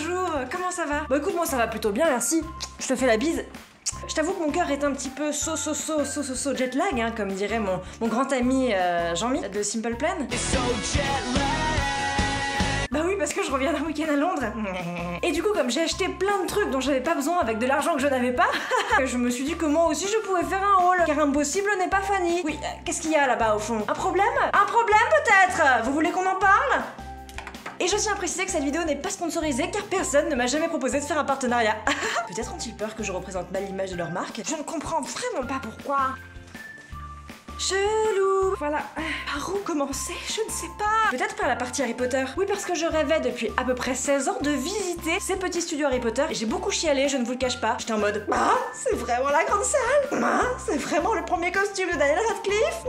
bonjour, comment ça va? Bah écoute, moi ça va plutôt bien, merci. Je te fais la bise. Je t'avoue que mon cœur est un petit peu jet lag, hein, comme dirait mon grand ami Jean-Mi de Simple Plan. Bah oui, parce que je reviens d'un week-end à Londres. Et du coup, comme j'ai acheté plein de trucs dont j'avais pas besoin avec de l'argent que je n'avais pas, je me suis dit que moi aussi je pouvais faire un haul. Car impossible n'est pas Fanny. Oui, qu'est-ce qu'il y a là-bas au fond? Un problème? Un problème peut-être? Vous voulez qu'on en parle? Et je tiens à préciser que cette vidéo n'est pas sponsorisée car personne ne m'a jamais proposé de faire un partenariat. Peut-être ont-ils peur que je représente mal l'image de leur marque? Je ne comprends vraiment pas pourquoi. Chelou. Voilà. Par où commencer? Je ne sais pas. Peut-être par la partie Harry Potter. Oui, parce que je rêvais depuis à peu près 16 ans de visiter ces petits studios Harry Potter. Et j'ai beaucoup chialé, je ne vous le cache pas. J'étais en mode c'est vraiment la grande salle. C'est vraiment le premier costume de Daniel Radcliffe.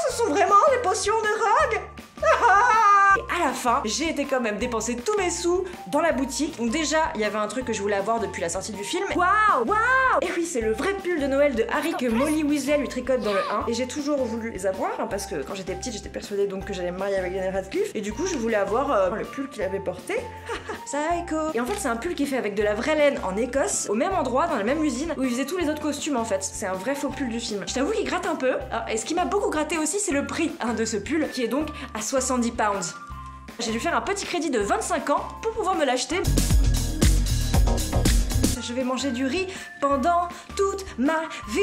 Ce sont vraiment les potions de Rogue. Et à la fin, j'ai été quand même dépenser tous mes sous dans la boutique. Donc déjà, il y avait un truc que je voulais avoir depuis la sortie du film. Waouh, waouh! Et oui, c'est le vrai pull de Noël de Harry que Molly Weasley lui tricote dans le 1. Et j'ai toujours voulu les avoir, hein, parce que quand j'étais petite, j'étais persuadée donc que j'allais me marier avec Daniel Radcliffe. Et du coup, je voulais avoir le pull qu'il avait porté. Psycho! Et en fait, c'est un pull qui est fait avec de la vraie laine en Écosse, au même endroit, dans la même usine, où il faisait tous les autres costumes en fait. C'est un vrai faux pull du film. Je t'avoue qu'il gratte un peu. Et ce qui m'a beaucoup gratté aussi, c'est le prix de ce pull, qui est donc à 70 pounds. J'ai dû faire un petit crédit de 25 ans pour pouvoir me l'acheter. Je vais manger du riz pendant toute ma vie.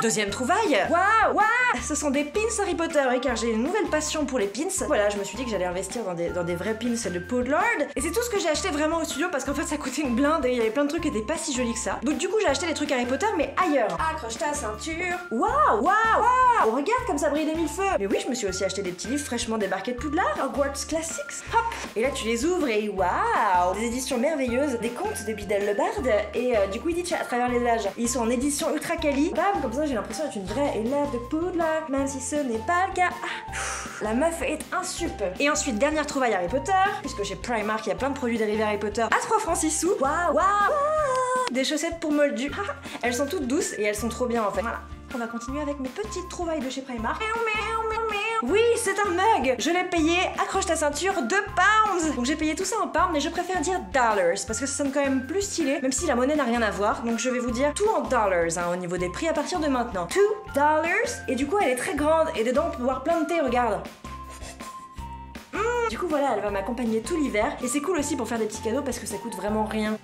Deuxième trouvaille. Waouh, waouh! Ce sont des pins Harry Potter, et car j'ai une nouvelle passion pour les pins. Voilà, je me suis dit que j'allais investir dans des vrais pins de Podlord. Et c'est tout ce que j'ai acheté vraiment au studio parce qu'en fait ça coûtait une blinde et il y avait plein de trucs qui étaient pas si jolis que ça. Donc du coup j'ai acheté des trucs Harry Potter mais ailleurs. Accroche ta ceinture. Waouh, waouh, waouh! Regarde comme ça brille des mille feux. Mais oui, je me suis aussi acheté des petits livres fraîchement débarqués de Poudlard, Hogwarts Classics. Hop! Et là tu les ouvres et waouh! Des éditions merveilleuses, des contes de Biddle le Barde et du Quidditch à travers les âges. Ils sont en édition ultra quali. Bam, comme ça j'ai l'impression d'être une vraie élève de Poudlard, même si ce n'est pas le cas. La meuf est un sup. Et ensuite, dernière trouvaille Harry Potter, puisque chez Primark, il y a plein de produits dérivés Harry Potter à 3 francs 6 sous. Waouh, waouh! Des chaussettes pour Moldu. Elles sont toutes douces et elles sont trop bien en fait. Voilà. On va continuer avec mes petites trouvailles de chez Primark. Oui, c'est un mug. Je l'ai payé, accroche ta ceinture, 2 pounds. Donc j'ai payé tout ça en pounds, mais je préfère dire dollars parce que ça sonne quand même plus stylé, même si la monnaie n'a rien à voir. Donc je vais vous dire tout en dollars au niveau des prix à partir de maintenant. 2 dollars. Et du coup, elle est très grande et dedans on peut boire plein de thé, regarde. Du coup voilà, elle va m'accompagner tout l'hiver et c'est cool aussi pour faire des petits cadeaux parce que ça coûte vraiment rien.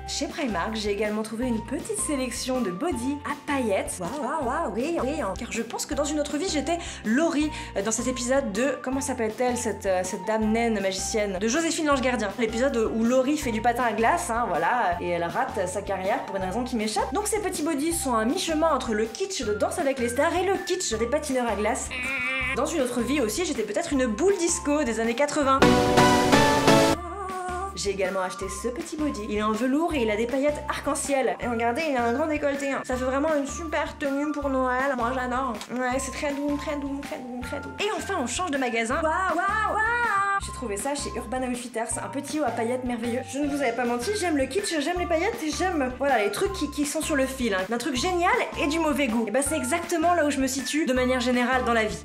Chez Primark, j'ai également trouvé une petite sélection de body à paillettes. Waouh, waouh, oui, car je pense que dans une autre vie, j'étais Laurie dans cet épisode de... Comment s'appelle-t-elle, cette dame naine magicienne? De Joséphine l'Ange Gardien. L'épisode où Laurie fait du patin à glace, hein, voilà, et elle rate sa carrière pour une raison qui m'échappe. Donc ces petits bodys sont à mi-chemin entre le kitsch de Danse avec les stars et le kitsch des patineurs à glace. Dans une autre vie aussi, j'étais peut-être une boule disco des années 80. J'ai également acheté ce petit body. Il est en velours et il a des paillettes arc-en-ciel. Et regardez, il a un grand décolleté. Hein. Ça fait vraiment une super tenue pour Noël. Moi, j'adore. Ouais, c'est très doux, très doux, très doux, très doux. Et enfin, on change de magasin. Waouh, waouh, waouh! J'ai trouvé ça chez Urban Outfitters, un petit haut à paillettes merveilleux. Je ne vous avais pas menti, j'aime le kitsch, j'aime les paillettes et j'aime, voilà, les trucs qui sont sur le fil. Hein. D'un truc génial et du mauvais goût. Et bah, c'est exactement là où je me situe de manière générale dans la vie.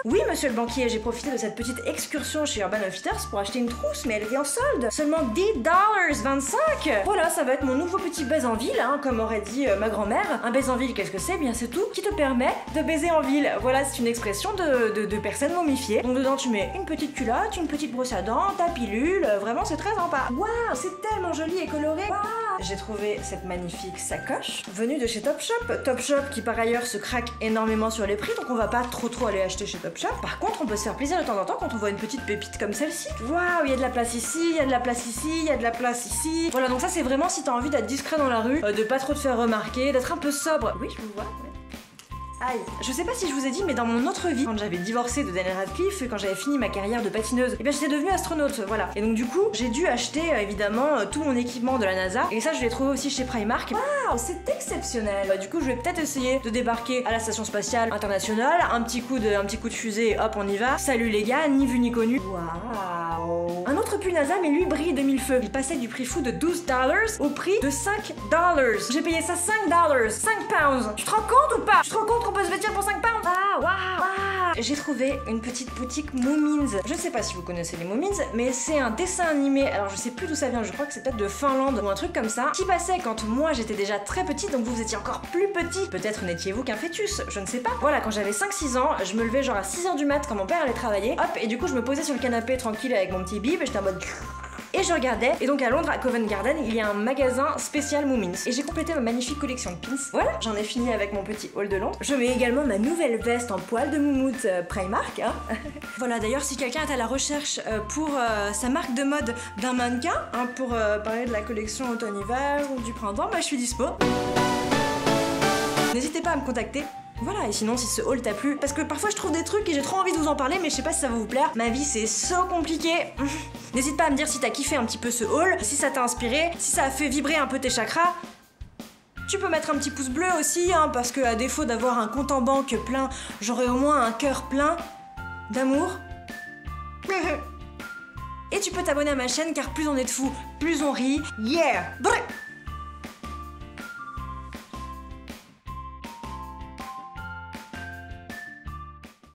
Oui, monsieur le banquier, j'ai profité de cette petite excursion chez Urban Outfitters pour acheter une trousse, mais elle était en solde. Seulement $10.25. Voilà, ça va être mon nouveau petit baiser en ville, hein, comme aurait dit ma grand-mère. Un baiser en ville, qu'est-ce que c'est? Bien, c'est tout qui te permet de baiser en ville. Voilà, c'est une expression de personnes momifiées. Donc dedans, tu mets une petite culotte, une petite brosse à dents, ta pilule. Vraiment, c'est très sympa. Waouh, c'est tellement joli et coloré. Waouh. J'ai trouvé cette magnifique sacoche venue de chez Topshop. Topshop qui par ailleurs se craque énormément sur les prix, donc on va pas trop aller acheter chez Topshop. Par contre, on peut se faire plaisir de temps en temps quand on voit une petite pépite comme celle-ci. Waouh, il y a de la place ici, il y a de la place ici, il y a de la place ici. Voilà, donc ça c'est vraiment si t'as envie d'être discret dans la rue, de pas trop te faire remarquer, d'être un peu sobre. Oui, je vous vois, ouais. Aïe. Je sais pas si je vous ai dit, mais dans mon autre vie, quand j'avais divorcé de Daniel Radcliffe, quand j'avais fini ma carrière de patineuse, et bien j'étais devenue astronaute, voilà. Et donc du coup, j'ai dû acheter évidemment tout mon équipement de la NASA, et ça je l'ai trouvé aussi chez Primark. Waouh, c'est exceptionnel. Du coup, je vais peut-être essayer de débarquer à la station spatiale internationale, un petit coup de fusée, et hop, on y va. Salut les gars, ni vu ni connu. Waouh. Un autre pull NASA, mais lui brille de mille feux. Il passait du prix fou de $12 au prix de $5. J'ai payé ça $5, 5 pounds. Tu te rends compte ou pas? Tu te rends compte qu'on peut se vêtir pour 5 pounds? Ah, waouh, waouh. j'ai trouvé une petite boutique Moomins. Je sais pas si vous connaissez les Moomins, mais c'est un dessin animé, alors je sais plus d'où ça vient, je crois que c'est peut-être de Finlande ou un truc comme ça, qui passait quand moi j'étais déjà très petite, donc vous étiez encore plus petit. Peut-être n'étiez-vous qu'un fœtus, je ne sais pas. Voilà, quand j'avais 5-6 ans, je me levais genre à 6h du mat quand mon père allait travailler, hop, et du coup je me posais sur le canapé tranquille avec mon petit bib, et j'étais en mode... Et je regardais, et donc à Londres, à Covent Garden, il y a un magasin spécial Moomins. Et j'ai complété ma magnifique collection de pins. Voilà, j'en ai fini avec mon petit haul de Londres. Je mets également ma nouvelle veste en poil de moumoute Primark. Hein. Voilà, d'ailleurs, si quelqu'un est à la recherche pour sa marque de mode d'un mannequin, hein, pour parler de la collection automne-hiver ou du printemps, bah je suis dispo. N'hésitez pas à me contacter. Voilà, et sinon si ce haul t'a plu, parce que parfois je trouve des trucs et j'ai trop envie de vous en parler, mais je sais pas si ça va vous plaire. Ma vie c'est so compliqué. N'hésite pas à me dire si t'as kiffé un petit peu ce haul, si ça t'a inspiré, si ça a fait vibrer un peu tes chakras. Tu peux mettre un petit pouce bleu aussi, hein, parce que à défaut d'avoir un compte en banque plein, j'aurai au moins un cœur plein d'amour. Et tu peux t'abonner à ma chaîne car plus on est de fous, plus on rit. Yeah! Brrr.